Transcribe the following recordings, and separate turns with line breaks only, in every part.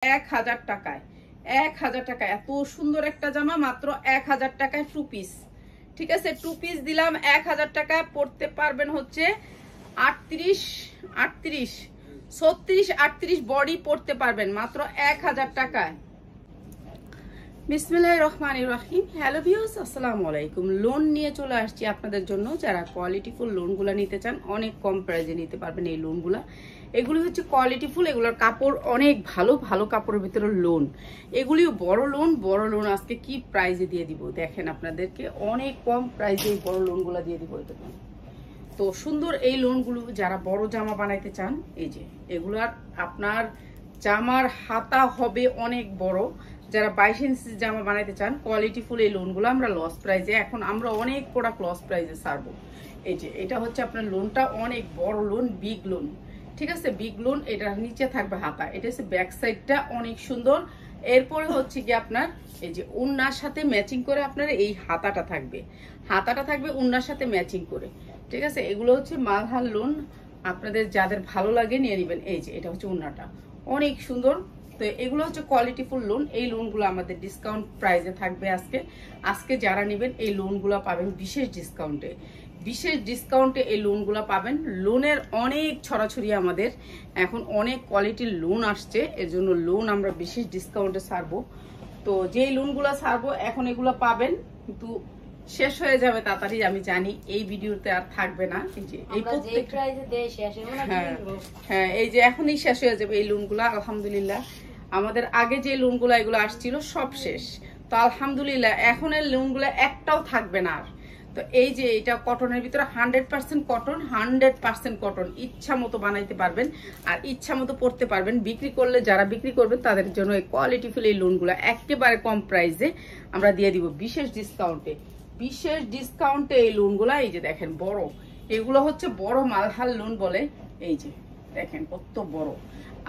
1000 টাকায়, 1000 টাকা। এত সুন্দর একটা জামা মাত্র 1000 টাকায় 2 পিস। ঠিক আছে, 2 পিস দিলাম 1000 টাকায়। পড়তে পারবেন হচ্ছে 38, 38, 36, 38 বডি পড়তে পারবেন মাত্র 1000 টাকায়। বিসমিল্লাহির রহমানির রহিম। হ্যালো ভিউয়ার্স, আসসালামু আলাইকুম। লোন নিয়ে চলে আসছি আপনাদের জন্য। যারা কোয়ালিটিফুল লোনগুলো নিতে চান, অনেক কম প্রাইসে নিতে পারবেন এই লোনগুলো। এগুলি হচ্ছে কোয়ালিটিফুল, এগুলোর কাপড় অনেক ভালো, ভালো কাপড়ের ভিতরে লোন। এগুলিও বড় লোন। আজকে কি প্রাইসে দিয়ে দিব দেখেন, আপনাদেরকে অনেক কম প্রাইসে এই বড় লোনগুলো দিয়ে দিব। তো সুন্দর এই লোনগুলো যারা বড় জামা বানাইতে চান, এই যে এগুলার আপনার জামার হাতা হবে অনেক বড়। যারা 22 ইঞ্চি জামা বানাইতে চান, কোয়ালিটিফুল এই লোনগুলো আমরা লস প্রাইজে, এখন আমরা অনেক প্রোডাক্ট লস প্রাইজে ছাড়বো। এই যে এটা হচ্ছে আপনার লোনটা অনেক বড় লোন, বিগ লোন। ঠিক আছে, বিগ লোন। এটার নিচে থাকবে হাতা, এটা হচ্ছে ব্যাক সাইডটা অনেক সুন্দর। এরপরে হচ্ছে কি আপনার এই যে ওড়নার সাথে ম্যাচিং করে আপনার এই হাতাটা থাকবে ওড়নার সাথে ম্যাচিং করে। ঠিক আছে, এগুলো হচ্ছে মালহার লোন। আপনাদের যাদের ভালো লাগে নিয়ে নেবেন। এই যে এটা হচ্ছে ওড়নাটা অনেক সুন্দর। তো এগুলো হচ্ছে কোয়ালিটিফুল লোন। এই লোনগুলো আমাদের ডিসকাউন্ট প্রাইসে থাকবে। আজকে যারা নেবেন এই লোনগুলো পাবেন বিশেষ ডিসকাউন্টে এই লোনগুলো পাবেন। লোনের অনেক ছড়াছড়ি, আমাদের এখন অনেক কোয়ালিটির লোন আসছে, এর জন্য লোন আমরা বিশেষ ডিসকাউন্টে ছাড়বো। তো যেই লোনগুলো ছাড়বো এখন এগুলো পাবেন, কিন্তু শেষ হয়ে যাবে তাড়াতাড়ি, আমি জানি এই ভিডিওতে আর থাকবে না। এই যে এই হ্যাঁ এই যে এখনই শেষ হয়ে যাবে এই লোনগুলো। আলহামদুলিল্লাহ আমাদের আগে যে লোনগুলো এগুলো আসছিল সব শেষ। তো আলহামদুলিল্লাহ এখন এর লোনগুলো একটাও থাকবে না আর। তো এই যে এটা কটনের ভিতরে 100% কটন, 100% কটন। ইচ্ছা মতো বানাইতে পারবেন আর ইচ্ছা মতো পড়তে পারবেন। বিক্রি করলে যারা বিক্রি করবেন তাদের জন্য এই কোয়ালিটিফুল এই লোনগুলো একেবারে কম প্রাইসে আমরা দিয়ে দিব বিশেষ ডিসকাউন্টে এই লোনগুলো। এই যে দেখেন বড়, এগুলো হচ্ছে বড় মালহার লোন বলে। এই যে দেখেন কত বড়।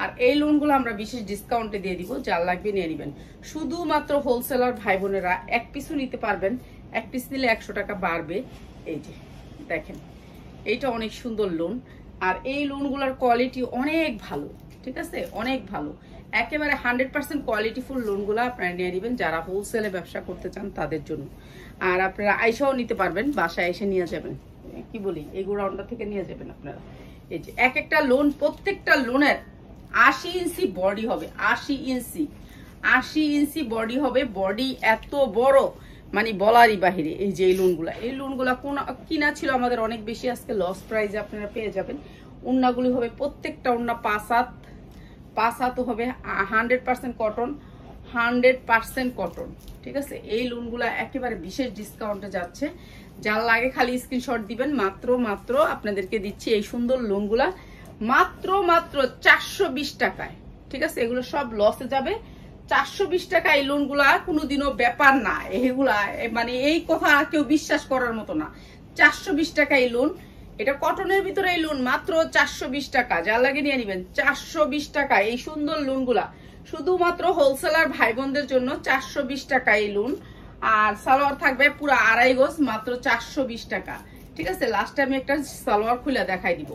আর এই লোনগুলো আমরা বিশেষ ডিসকাউন্টে দিয়ে দিব, যার লাগবে নিয়ে নেবেন। শুধুমাত্র হোলসেলার ভাই বোনেরা এক পিসও নিতে পারবেন, এক পিস নিলে 100 টাকা বাড়বে। এই যে দেখেন এইটা অনেক সুন্দর লোন। আর এই লোনগুলোর কোয়ালিটি অনেক ভালো। ঠিক আছে, অনেক ভালো, একেবারে 100% কোয়ালিটিফুল লোনগুলো আপনারা নিয়ে নেবেন যারা হোলসেলে ব্যবসা করতে চান তাদের জন্য। আর আপনারা আইসাও নিতে পারবেন, বাসায় এসে নিয়ে যাবেন, কি বলি এই গোডাউনটা থেকে নিয়ে যাবেন আপনারা। এই যে এক একটা লোন, প্রত্যেকটা লোনের 80 ইঞ্চি বডি হবে, 80 ইঞ্চি বডি হবে। বডি এত বড় মানে বলারই বাহিরে। এই যে এই লোনগুলা কিনা ছিল আমাদের অনেক বেশি, আজকে লস প্রাইজে আপনারা পেয়ে যাবেন। ওড়নাগুলি হবে প্রত্যেকটা ওড়না 5 হাত হবে 100% কটন, 100% কটন। ঠিক আছে, এই লোনগুলা একেবারে বিশেষ ডিসকাউন্টে যাচ্ছে। যার লাগে খালি স্ক্রিনশট দিবেন। মাত্র আপনাদেরকে দিচ্ছি এই সুন্দর লোনগুলা মাত্র 420 টাকায়। ঠিক আছে, এগুলো সব লসে যাবে। 420 টাকা এই লোনগুলা কোনোদিনও ব্যাপার না। এগুলা মানে এই কথা কেউ বিশ্বাস করার মতো না। 420 টাকা এই লোন, এটা কটনের ভিতরে এই লোন মাত্র 420 টাকা। যা লাগে নিয়ে নেবেন। 420 টাকা এই সুন্দর লোনগুলা শুধুমাত্র হোলসেলার ভাই বোনদের জন্য। 420 টাকা এই লোন। আর সালোয়ার থাকবে পুরো 2.5 গজ, মাত্র 420 টাকা। ঠিক আছে, লাস্টে আমি একটা সালোয়ার খুলে দেখাই দিব।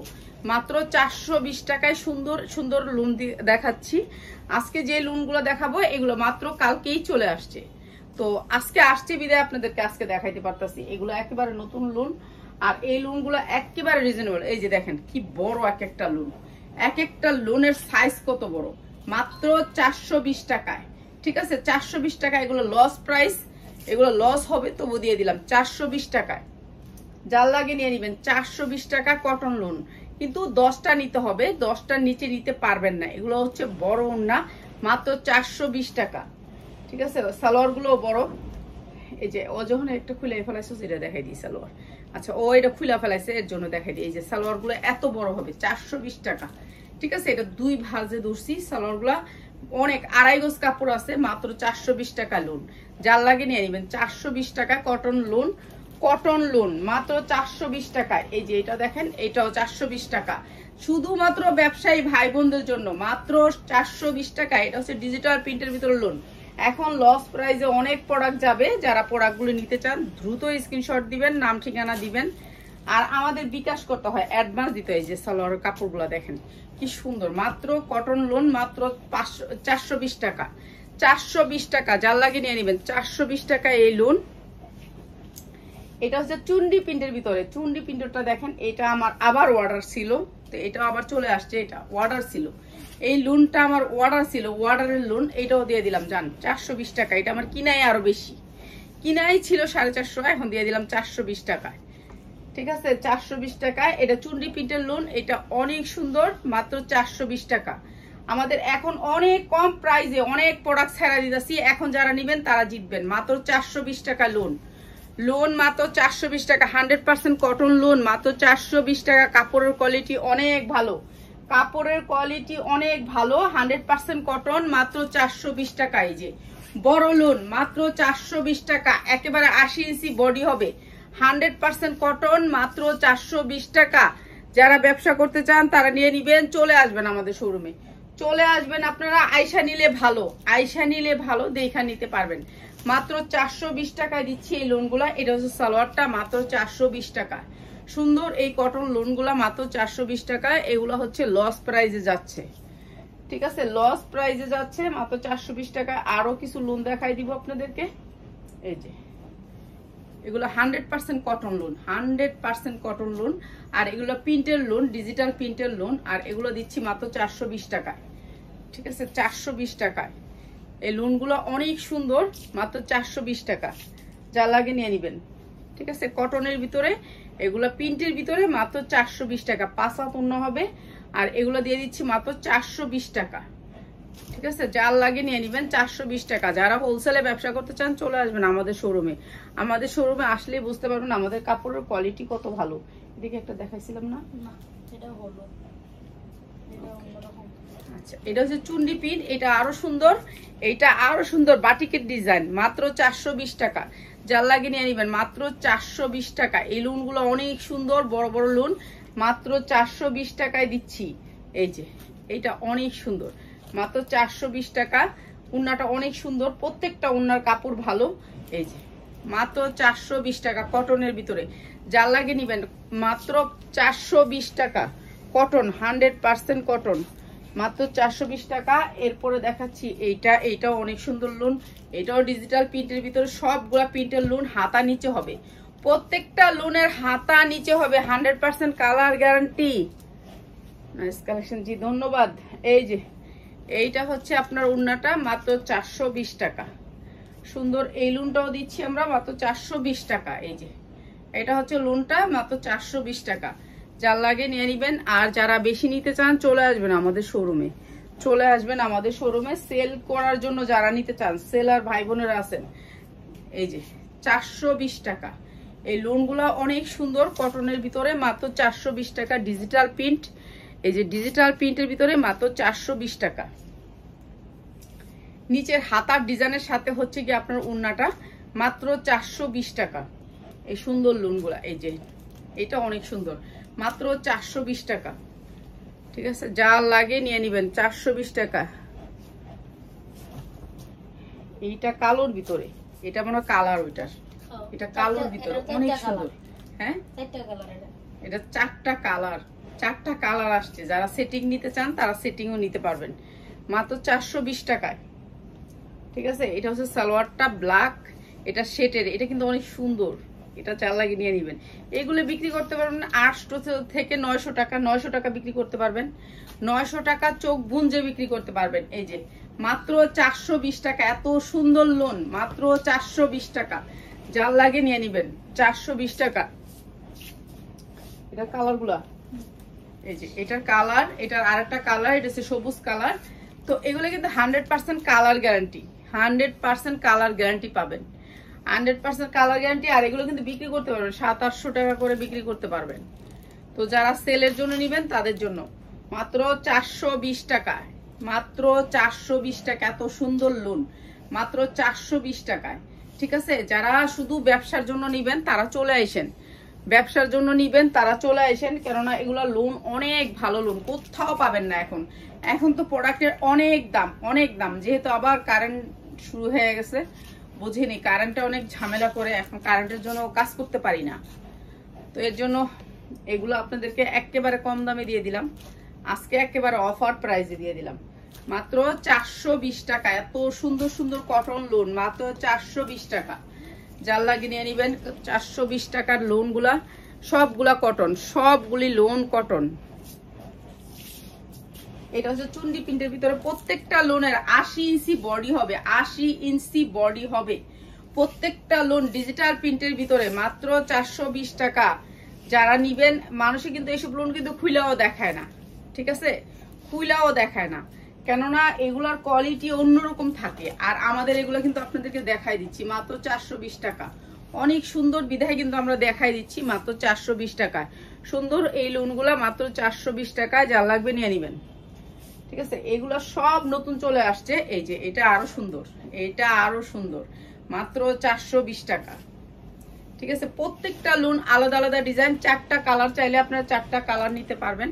মাত্র 420 টাকায় সুন্দর সুন্দর লোন দেখাচ্ছি। আজকে যে লোনগুলো দেখাবো এগুলো মাত্র কালকেই চলে আসছে। তো আজকে আসছে বিদায় আপনাদেরকে আজকে দেখাইতে পারতাছি। এগুলো একেবারে নতুন লোন। আর এই লোনগুলো একেবারে রিজনেবল। এই যে দেখেন কি বড় এক একটা লোন, এক একটা লোনের সাইজ কত বড়, মাত্র 420 টাকায়। ঠিক আছে, 420 টাকা। এগুলো লস প্রাইস, এগুলো লস হবে তবু দিয়ে দিলাম 420 টাকায়। যার লাগে নিয়ে নেবেন। 420 টাকা কটন লোন, কিন্তু 10টা নিতে হবে, 10টার নিচে নিতে পারবেন না। এগুলো হচ্ছে বড় ওড়না, মাত্র 420 টাকা। ঠিক আছে, সালোয়ার গুলো বড়। এই যে ও যখন একটা খুলে ফেলাইছে সেটা দেখাই দিই সালোয়ার। আচ্ছা, ও এটা খুলে ফেলাইছে এর জন্য দেখাই দিই। এই যে সালোয়ার গুলো এত বড় হবে, 420 টাকা। ঠিক আছে, এটা 2 ভাঁজে ধরছি। সালোয়ার গুলা অনেক 2.5 গজ কাপড় আছে, মাত্র 420 টাকা লোন। যার লাগে নিয়ে নেবেন। 420 টাকা কটন লোন মাত্র 420 টাকা। এই যে এটা দেখেন, এটাও 420 টাকা। শুধুমাত্র ব্যবসায়ী ভাই বোনদের জন্য মাত্র 420 টাকা। এটা হচ্ছে ডিজিটাল প্রিন্টের ভিতরে লোন। এখন লস প্রাইসে অনেক প্রোডাক্ট যাবে। যারা প্রোডাক্টগুলো নিতে চান দ্রুত স্ক্রিনশট দিবেন, নাম ঠিকানা দিবেন। আর আমাদের বিকাশ করতে হয়, অ্যাডভান্স দিতে হয়। যে সালোয়ারের কাপড়গুলো দেখেন কি সুন্দর, মাত্র কটন লোন, মাত্র 420 টাকা। 420 টাকা, যার লাগে নিয়ে নেবেন। 420 টাকা এই লোন। এটা হচ্ছে চুন্ডি প্রিন্টের ভিতরে। চুন্ডি প্রিন্টটা দেখেন, এটা আমার আবার অর্ডার ছিল, তো এটা আবার চলে আসছে। এটা অর্ডার ছিল, এই লোনটা আমার অর্ডার ছিল, অর্ডারের লোন। এটাও দিয়ে দিলাম জান 420 টাকা। এটা আমার কিনাই আরো বেশি, কিনাই ছিল 450, এখন দিয়ে দিলাম 420 টাকায়। ঠিক আছে, 420 টাকায়। এটা চুন্ডি প্রিন্টের লোন, এটা অনেক সুন্দর, মাত্র 420 টাকা। আমাদের এখন অনেক কম প্রাইসে অনেক প্রোডাক্ট ছেড়ে দিতেছি, এখন যারা নেবেন তারা জিতবেন। মাত্র 420 টাকা লোন। লোন মাত্র 420 টাকা, 100% কটন লোন, মাত্র 420 টাকা। কাপড়ের কোয়ালিটি অনেক ভালো, কাপড়ের কোয়ালিটি অনেক ভালো, 100% কটন, মাত্র 420 টাকা। এই যে বড় লোন, মাত্র 420 টাকা। একেবারে 80 ইঞ্চি বডি হবে, 100% কটন, মাত্র 420 টাকা। যারা ব্যবসা করতে চান তারা নিয়ে নিবেন, চলে আসবেন আমাদের শোরুমে, চলে আসবেন আপনারা। আয়সা নিলে ভালো, আয়সা নিলে ভালো, দেখা নিতে পারবেন। মাত্র 420 টাকায় দিচ্ছি এই লোনগুলা। এটা হচ্ছে সালোয়ারটা, মাত্র 420 টাকা। সুন্দর এই কটন লোনগুলা মাত্র 420 টাকায়। এগুলো হচ্ছে লস প্রাইজে যাচ্ছে, ঠিক আছে, লস প্রাইজে যাচ্ছে, মাত্র 420 টাকা। আরো কিছু লোন দেখাই দিব আপনাদেরকে। এই যে এগুলো 100% কটন লোন, 100% কটন লোন। আর এগুলো প্রিন্টের লোন, ডিজিটাল প্রিন্টের লোন। আর এগুলো দিচ্ছি মাত্র 420 টাকায়, ঠিক আছে, 420 টাকায়। এই লোনগুলো অনেক সুন্দর, মাত্র 420 টাকা। যা লাগে নিয়ে নিবেন, ঠিক আছে। কটনের ভিতরে, এগুলো প্রিন্টের ভিতরে, মাত্র 420 টাকা। 5 হাত ওড়না হবে। আর এগুলো দিয়ে দিচ্ছি মাত্র 420 টাকা, ঠিক আছে। যার লাগে নিয়ে নিবেন, 420 টাকা। যারা হোলসেলে ব্যবসা করতে চান চলে আসবেন আমাদের শোরুমে। আমাদের শোরুমে আসলেই বুঝতে পারবেন আমাদের কাপড়ের কোয়ালিটি কত ভালো। এদিকে একটা দেখাইছিলাম না,
এটা হলো, এটা অন্যরকম।
আচ্ছা, এটা হচ্ছে চুন্ডি প্রিন্ট, এটা আরো সুন্দর, এটা আরো সুন্দর বাটিকের ডিজাইন, মাত্র 420 টাকা। যার লাগে নিয়ে নিবেন, মাত্র 420 টাকা। এই লোনগুলো অনেক সুন্দর, বড় বড় লোন, মাত্র 420 টাকায় দিচ্ছি। এই যে এটা অনেক সুন্দর, মাত্র 420 টাকা। উন্নাটা অনেক সুন্দর, প্রত্যেকটা উন্নার কাপড় ভালো। এই যে মাত্র 420 টাকা কটনের ভিতরে। যার লাগে নিবেন, মাত্র 420 টাকা কটন, 100% কটন, মাত্র 420 টাকা। এরপরে দেখাচ্ছি এইটা, এইটাও অনেক সুন্দর লোন, এটাও ডিজিটাল প্রিন্টের ভিতরে। সবগুলা প্রিন্টের লোন, হাতা নিচে হবে, প্রত্যেকটা লোনের হাতা নিচে হবে, 100% কালার গ্যারান্টি। নাইস কালেকশন, জি ধন্যবাদ। এই যে এইটা হচ্ছে আপনার উন্নাটা, মাত্র 420 টাকা। সুন্দর এই লোনটাও দিচ্ছি আমরা মাত্র 420 টাকা। এই যে এটা হচ্ছে লোনটা, মাত্র 420 টাকা। যার লাগে নিয়ে নিবেন। আর যারা বেশি নিতে চান চলে আসবেন আমাদের শোরুমে, চলে আসবেন আমাদের শোরুমে। সেল করার জন্য যারা নিতে চান, সেলার ভাই বোনেরা আছেন, এই যে 420 টাকা। এই লোনগুলো অনেক সুন্দর, কটনের ভিতরে, মাত্র 420 টাকা। ডিজিটাল প্রিন্ট, এই যে ডিজিটাল প্রিন্টের ভিতরে, মাত্র 420 টাকা। নিচের হাতার ডিজাইনের সাথে হচ্ছে কি আপনার উন্নাটা, মাত্র 420 টাকা। এই সুন্দর লোনগুলা, এই যে এটা অনেক সুন্দর, মাত্র 420 টাকা, ঠিক আছে। যা লাগে নিয়ে নিবেন, 420 টাকা। এইটা কালোর ভিতরে, এটা মনে হয় কালার, ওইটার এটা কালোর ভিতরে অনেক সুন্দর। হ্যাঁ, এটা 4টা কালার, 4টা কালার আসছে। যারা সেটিং নিতে চান তারা সেটিংও নিতে পারবেন, মাত্র 420 টাকায়, ঠিক আছে। এটা হচ্ছে সালোয়ারটা ব্ল্যাক, এটা সেটের, এটা কিন্তু অনেক সুন্দর। এটা 4 লাগিয়ে নিয়ে নিবেন। এগুলো বিক্রি করতে পারবেন 800 থেকে 900 টাকা, 900 টাকা বিক্রি করতে পারবেন, 900 টাকা চোখ বুঞ্জে বিক্রি করতে পারবেন। এই যে মাত্র 420 টাকা, এত সুন্দর লোন, মাত্র 420 টাকা। যার লাগে নিয়ে নিবেন, 420 টাকা। এটা কালার গুলা, এই যে এটার কালার, এটার আরেকটা কালার, এটা হচ্ছে সবুজ কালার। তো এগুলো কিন্তু 100% কালার গ্যারান্টি, 100% কালার গ্যারান্টি পাবেন, 100% কালার গ্যারান্টি। আর এগুলো কিন্তু বিক্রি করতে পারবেন 700-800 টাকা করে বিক্রি করতে পারবেন। তো যারা সেলের জন্য নিবেন তাদের জন্য মাত্র 420 টাকা, মাত্র 420 টাকা। এত সুন্দর লোন, মাত্র 420 টাকায়, ঠিক আছে। যারা শুধু ব্যবসার জন্য নিবেন তারা চলে আসেন, ব্যবসার জন্য নিবেন তারা চলে আসেন, কেননা এগুলো লোন অনেক ভালো লোন, কোথাও পাবেন না। এখন এখন তো প্রোডাক্টের অনেক দাম, অনেক দাম। যেহেতু আবার কারেন্ট শুরু হয়ে গেছে, বুঝিনি, কারেন্টে অনেক ঝামেলা করে, এখন কারেন্টের জন্য কাজ করতে পারি না। তো এর জন্য এগুলো আপনাদেরকে একেবারে কম দামে দিয়ে দিলাম, আজকে একেবারে অফার প্রাইসে দিয়ে দিলাম মাত্র 420 টাকা। এত সুন্দর সুন্দর কটন লোন মাত্র 420 টাকা, যার লাগে নিয়ে নেবেন। 420 টাকার লোনগুলা সবগুলা কটন, সবগুলি লোন কটন। এটা হচ্ছে চুন্ডি প্রিন্টের ভিতরে, প্রত্যেকটা লোনের 80 ইঞ্চি বডি হবে, 80 ইঞ্চি বডি হবে প্রত্যেকটা লোন ডিজিটাল প্রিন্টের ভিতরে মাত্র 420 টাকা। যারা নিবেন, মানুষে কিন্তু এইসব লোন কিন্তু খুইলাও দেখায় না, ঠিক আছে, খুইলাও দেখায় না, কেননা এগুলার কোয়ালিটি অন্যরকম থাকে। আর আমাদের এগুলো কিন্তু আপনাদেরকে দেখাই দিচ্ছি মাত্র 420 টাকা। অনেক সুন্দর বিধায় কিন্তু আমরা দেখাই দিচ্ছি মাত্র 420 টাকায়। সুন্দর এই লোনগুলা মাত্র 420 টাকায়, যার লাগবে নিয়ে নিবেন, ঠিক আছে। এগুলো সব নতুন চলে আসছে। এই যে এটা আরো সুন্দর, এটা আরো সুন্দর, মাত্র 420 টাকা, ঠিক আছে। প্রত্যেকটা লোন আলাদা আলাদা ডিজাইন, 4টা কালার চাইলে আপনারা 4টা কালার নিতে পারবেন।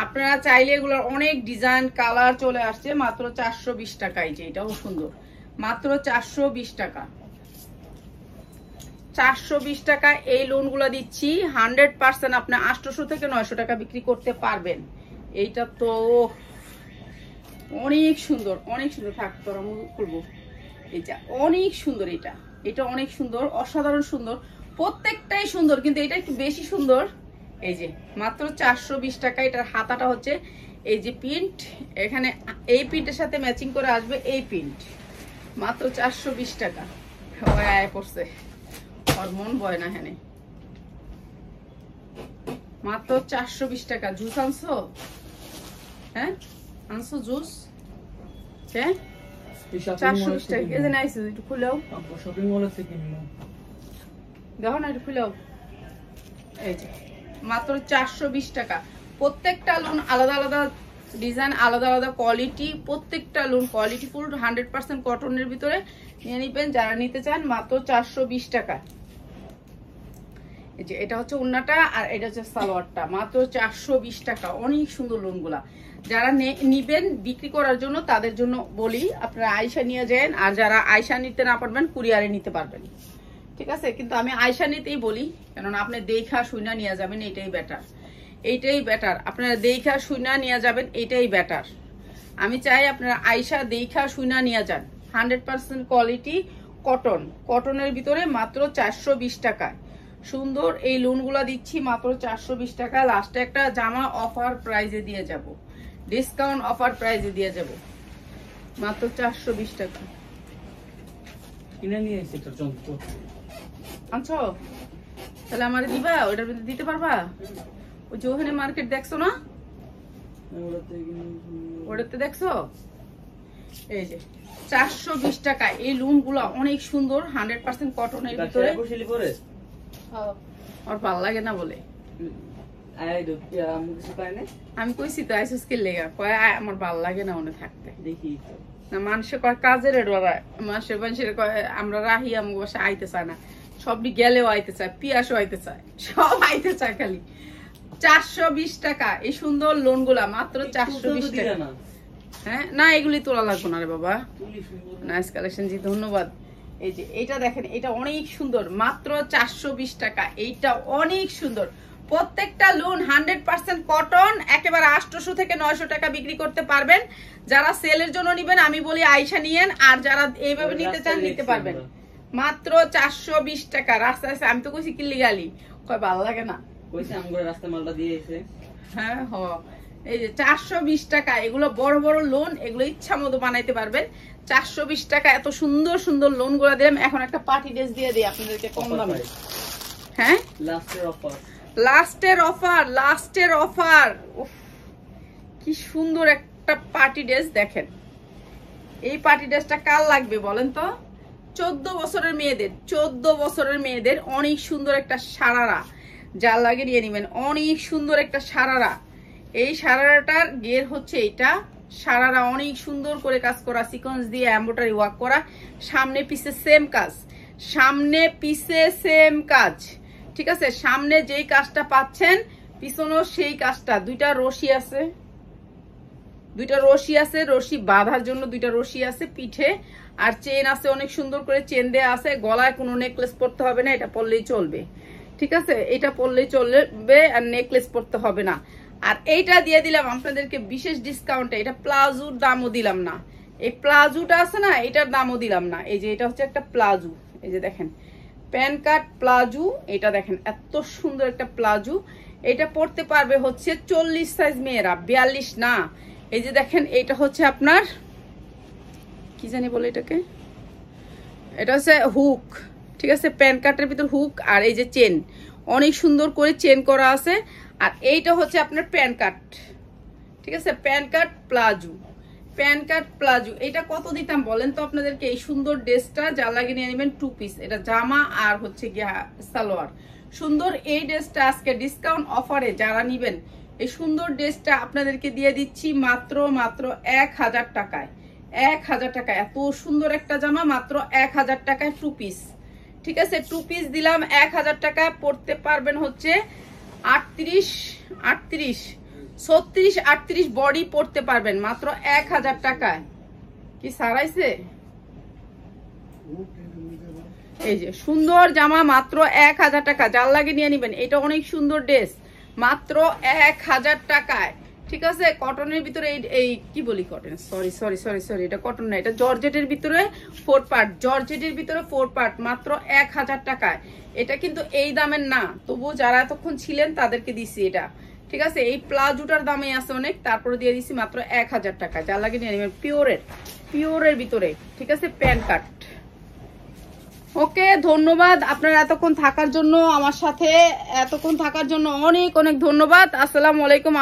আপনারা চাইলে এগুলোর অনেক ডিজাইন কালার চলে আসছে মাত্র 420 টাকায়। যে এটাও সুন্দর, মাত্র 420 টাকা। 420 টাকা এই লোনগুলো দিচ্ছি 100%। আপনি 800 থেকে 900 টাকা বিক্রি করতে পারবেন। এইটা তো অনেক সুন্দর, অনেক সুন্দর। থাক তোরা করবো, এটা অনেক সুন্দর, এটা অনেক সুন্দর, অসাধারণ সুন্দর, প্রত্যেকটাই সুন্দর, কিন্তু এটা একটু বেশি সুন্দর। এই যে মাত্র 420 টাকা। এটার হাতাটা হচ্ছে এই যে প্রিন্ট, এখানে এই প্রিন্টের সাথে ম্যাচিং করে আসবে এই প্রিন্ট, মাত্র 420 টাকা। আয় পড়ছে, ওর মন বয় না, হ্যাঁ মাত্র 420 টাকা। জুস আনছো? হ্যাঁ আনছো জুস? হ্যাঁ 420 টাকা। এই যে নাইছে, একটু খুলেও
শপিং মল থেকে কিনবো,
দেখো না, একটু খুলেও। এই যে মাত্র 420 টাকা। প্রত্যেকটা লোন আলাদা আলাদা ডিজাইন, আলাদা আলাদা কোয়ালিটি, প্রত্যেকটা লোন কোয়ালিটি ফুল 100% কটনের ভিতরে নিয়ে নিবেন যারা নিতে চান, মাত্র 420 টাকা। এই যে এটা হচ্ছে ওড়নাটা, আর এটা হচ্ছে সালোয়ারটা, মাত্র 420 টাকা। অনেক সুন্দর লোনগুলা। যারা নিবেন বিক্রি করার জন্য তাদের জন্য বলি আপনারা আয়শা নিয়ে যান, আর যারা আয়শা নিতে না পারবেন কুরিয়ারে নিতে পারবেন, ঠিক আছে। কিন্তু আমি আয়শা নিতেই বলি, কেননা আপনি দেখা শুইনা নিয়ে যাবেন, এটাই বেটার, এইটাই বেটার। আপনারা দেখা শুইনা নিয়ে যাবেন, এটাই বেটার। আমি চাই আপনারা আয়শা দেখা শুইনা নিয়ে যান। 100% কোয়ালিটি কটন, কটনের ভিতরে মাত্র 420 টাকায় সুন্দর এই লোনগুলা দিচ্ছি মাত্র 420 টাকা। লাস্টে একটা জামা অফার প্রাইজে দিয়ে যাব, ডিসকাউন্ট অফার প্রাইজে দিয়ে যাব, মাত্র 420 টাকা।
কিনে নিয়ে এসে এটা যন্ত্র
আনছো? তাহলে আমার দিবা, ওটার ভিতরে দিতে পারবা? ওই যে ওখানে মার্কেট দেখছো না, ওটাতে দেখছো? এই যে 420 টাকা এই লোনগুলো অনেক সুন্দর, 100% কটনের ভিতরে। আর ভালো লাগে না বলে আমি কইছি তো আইসুস কে লেগা, কয় আমার ভালো লাগে না মনে থাকতে।
দেখি
না মানুষে কয় কাজের ডরায়, মানুষের কয় আমরা রাহি আমার বাসা আইতে চায় না, সবই গেলেও আইতে চায়, পিয়াসও আইতে চায়, সব আইতে চায় খালি। 420 টাকা এই সুন্দর লোনগুলা মাত্র 420 টাকা। হ্যাঁ না এগুলি তোলা লাগবে না রে বাবা, নাইস কালেকশন জি, ধন্যবাদ। এই যে এটা দেখেন, এটা অনেক সুন্দর, মাত্র 420 টাকা। এইটা অনেক সুন্দর, প্রত্যেকটা লোন 100% কটন, একেবারে 800 থেকে 900 টাকা বিক্রি করতে পারবেন। যারা সেলের জন্য নিবেন আমি বলি আয়শা নিয়েন, আর যারা এইভাবে নিতে চান নিতে পারবেন, মাত্র 420 টাকা। রাস্তায় আমি তো কইছি কিল্লি গালি, কয় ভালো লাগে না,
কইছে আমগো রাস্তা মালটা দিয়েছে।
হ্যাঁ হ, এই যে 420 টাকা। এগুলো বড় বড় লোন, এগুলো ইচ্ছা মতো বানাইতে পারবেন। 420 টাকা এত সুন্দর সুন্দর লোন গুলা দিলাম। এখন একটা পার্টি ড্রেস দিয়ে দিই আপনাদেরকে কম দামে। হ্যাঁ
লাস্টের অফার,
লাস্টের অফার, লাস্টের অফার। কি সুন্দর একটা পার্টি ড্রেস দেখেন। এই পার্টি ড্রেসটা কার লাগবে বলেন তো? 14 বছরের মেয়েদের, 14 বছরের মেয়েদের অনেক সুন্দর একটা সারারা, যার লাগে নিয়ে নিবেন। অনেক সুন্দর একটা সারারা, এই সারারাটার গের হচ্ছে এটা। সারারা অনেক সুন্দর করে কাজ করা, সিকোয়েন্স দিয়ে এমব্রয়ডারি ওয়ার্ক করা, সামনে পিছে সেম কাজ, সামনে পিছে সেম কাজ, ঠিক আছে। সামনে যেই কাজটা পাচ্ছেন পিছনেও সেই কাজটা। দুইটা রশি আছে, দুইটা রশি আছে, রশি বাঁধার জন্য দুইটা রশি আছে পিঠে, আর চেন আছে, অনেক সুন্দর করে চেন দেয়া আছে। গলায় কোনো নেকলেস পরতে হবে না, এটা পরলেই চলবে, ঠিক ঠিক আছে, এটা পরলেই চলবে, আর নেকলেস পরতে হবে না। আর এইটা দিয়ে দিলাম আপনাদেরকে বিশেষ ডিসকাউন্টে, এটা প্লাজোর দামও দিলাম না, এই প্লাজোটা আছে না এটার দামও দিলাম না। এই যে এটা হচ্ছে একটা প্লাজো, এই যে দেখেন প্যান কাট প্লাজো, এটা দেখেন এত সুন্দর একটা প্লাজো। এটা পরতে পারবে হচ্ছে 40 সাইজ মেয়েরা, 42 না। এই যে দেখেন এটা হচ্ছে আপনার কি জানি বলে এটাকে, এটা হচ্ছে হুক, ঠিক আছে, প্যান কাটের ভিতর হুক, আর এই যে চেন অনেক সুন্দর করে চেন করা আছে। আর এইটা হচ্ছে আপনার প্যান কাট, ঠিক আছে, প্যান কাট প্লাজো, প্যান কাট প্লাজো। এটা কত দিতাম বলেন তো আপনাদেরকে? এই সুন্দর ড্রেসটা যা লাগে নিয়ে নেবেন 2 পিস, এটা জামা আর হচ্ছে গিয়া সালোয়ার। সুন্দর এই ড্রেসটা আজকে ডিসকাউন্ট অফারে যারা নিবেন, এই সুন্দর ড্রেসটা আপনাদেরকে দিয়ে দিচ্ছি মাত্র 1000 টাকায়। 1000 টাকা, এত সুন্দর একটা জামা মাত্র 1000 টাকায় 2 পিস, ঠিক আছে, 2 পিস দিলাম 1000 টাকা। পড়তে পারবেন হচ্ছে 38, 36, 38 বডি পড়তে পারবেন মাত্র 1000 টাকায়। কি সারাইছে? এই যে সুন্দর জামা মাত্র 1000 টাকা, যার লাগে নিয়ে নিবেন। এটা অনেক সুন্দর ড্রেস মাত্র 1000 টাকায়, ঠিক আছে। কটনের ভিতরে এই কি বলি কটন, সরি এটা কটন না, এটা জর্জেটের ভিতরে 4 পার্ট, জর্জেটের ভিতরে 4 পার্ট মাত্র 1000 টাকায়। এটা কিন্তু এই দামের না, তবু যারা এতক্ষণ ছিলেন তাদেরকে দিছি এটা, ঠিক আছে। এই প্লাজোটার দামে আছে অনেক, তারপরে দিয়ে দিছি মাত্র 1000 টাকা, যার লাগে নিয়ে নেবেন। পিওরের ভিতরে, ঠিক আছে, প্যান কাট। ওকে, ধন্যবাদ আপনারা এতক্ষণ থাকার জন্য, আমার সাথে এতক্ষণ থাকার জন্য অনেক ধন্যবাদ। আসসালামু আলাইকুম।